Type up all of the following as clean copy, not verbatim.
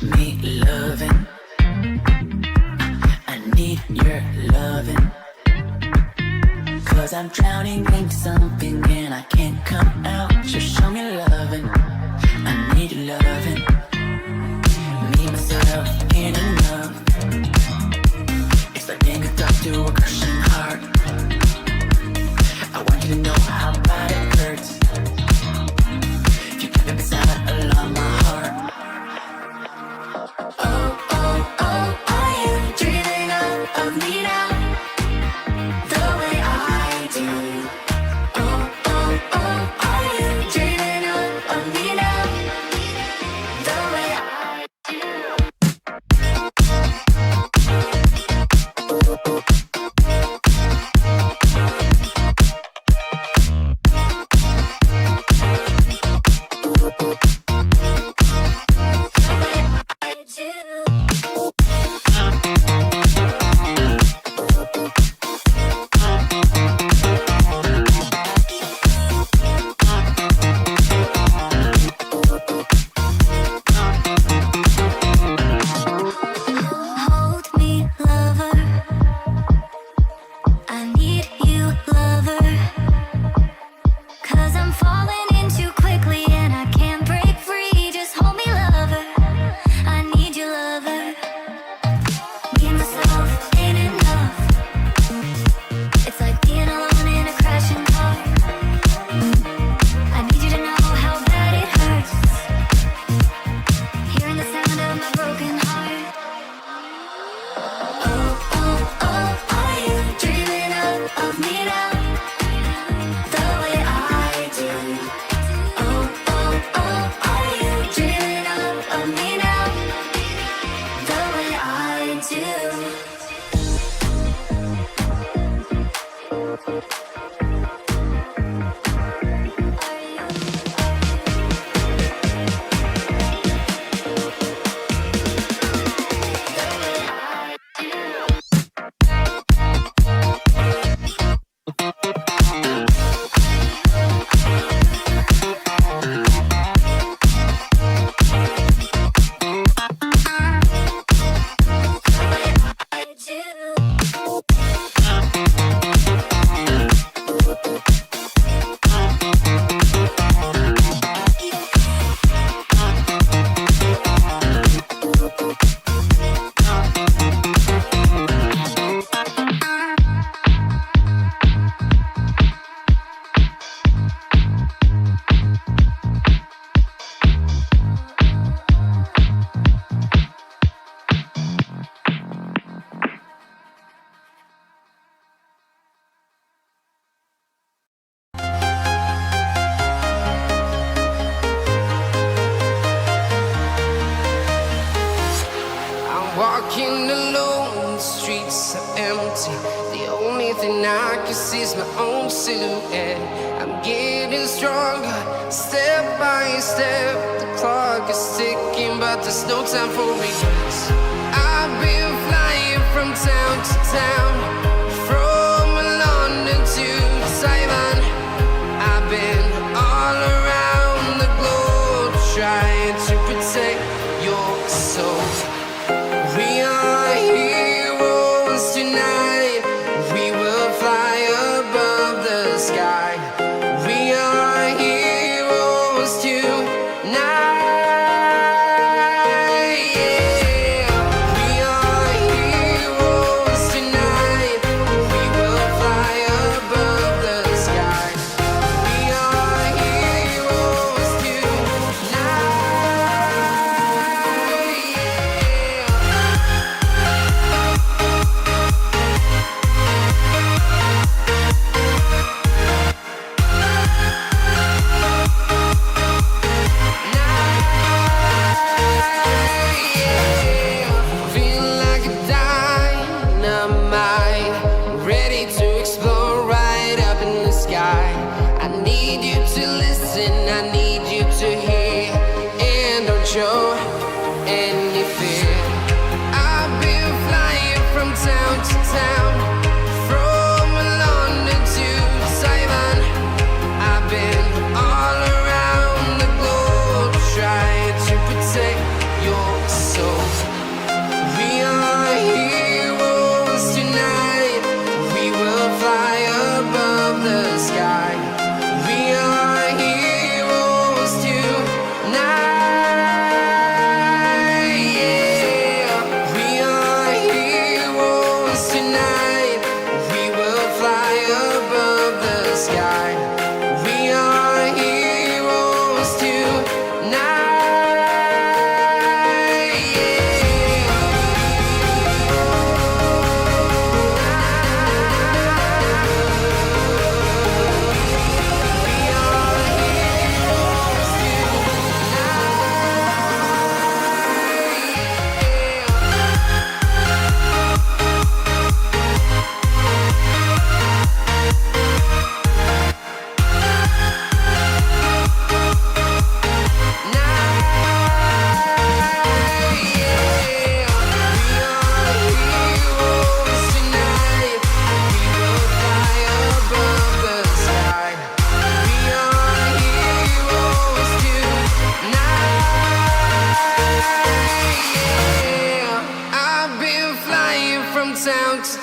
me loving. I need your loving. Cause I'm drowning in something and I can't come out. Just show me loving. I need your loving. Me, myself, ain't enough. It's like being a dog to a crushing heart. I want you to know how bad it hurts. You keep it silent along my heart. Oh, oh, oh, are you dreaming of me now? The way I do. Oh, oh, oh, are you dreaming of me now? The way I do. Hold me, lover. I need you, lover. Cause I'm falling in too quickly and I can't break free. Just hold me, lover. I need you, lover. Me and myself ain't enough. It's like being alone in a crashing car. I need you to know how bad it hurts. Hearing the sound of my broken heart. Oh, oh, oh, are you dreaming of me now? The way I do. Oh, oh, oh, are you dreaming of me now? The way I do. I'm walking alone, the streets are empty. The only thing I can see is my own silhouette. I'm getting stronger, step by step. The clock is ticking, but there's no time for regrets. I've been flying from town to town, from London to Taiwan. I've been all around the globe, trying to protect your soul. We are heroes tonight. We will fly above the sky. We are heroes tonight. Yeah. We are heroes tonight. We will fly above the sky. We are heroes tonight. Show any fear. I've been flying from town to town, from London to Taiwan. I've been all around the globe, trying to protect your soul.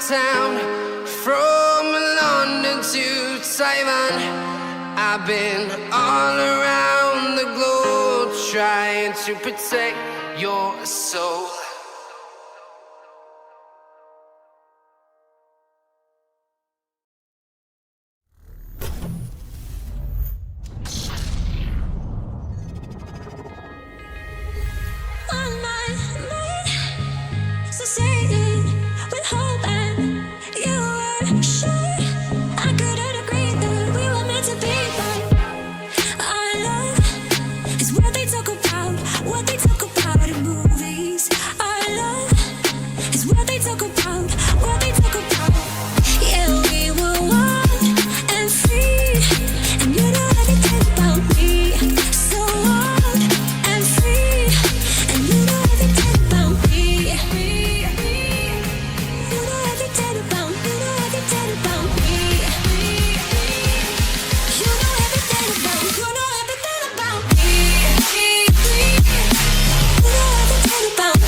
town, from London to Taiwan. I've been all around the globe trying to protect your soul. On my mind, succeeded with hope, and you were sure I couldn't agree that we were meant to be. But our love is what they talk about in movies. Our love is what they talk about, Yeah, we were wild and free, and you know everything about me. So wild and free, and you know everything about me. You know everything about me. You know everything about me. You know everything about me. You know everything about me. You know everything about me. You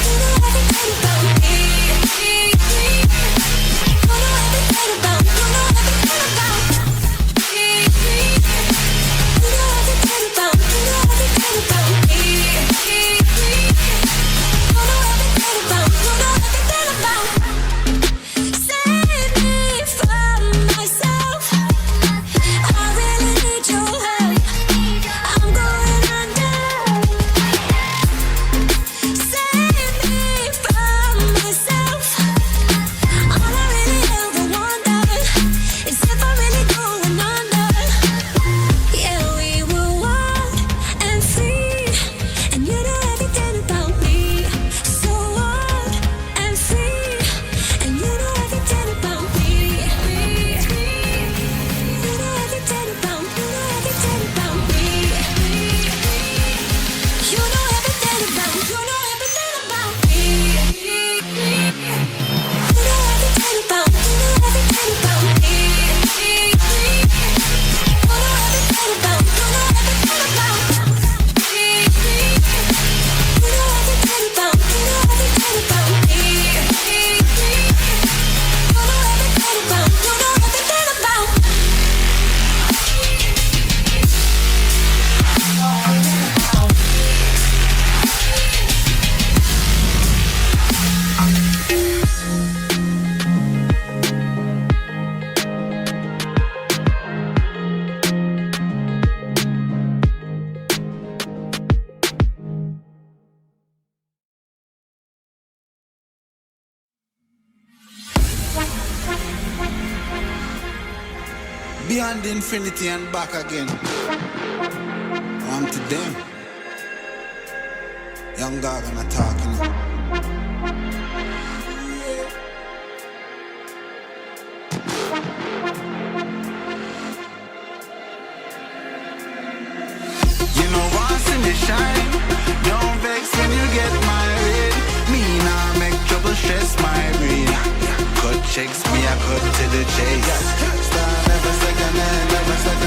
know everything about me. Beyond infinity and back again. On to them. Young dog and a talking. You know want see me shine. Don't vex when you get married. Me nah make trouble stress my brain. Cut checks me I cut to the chase. Start never second hand, never second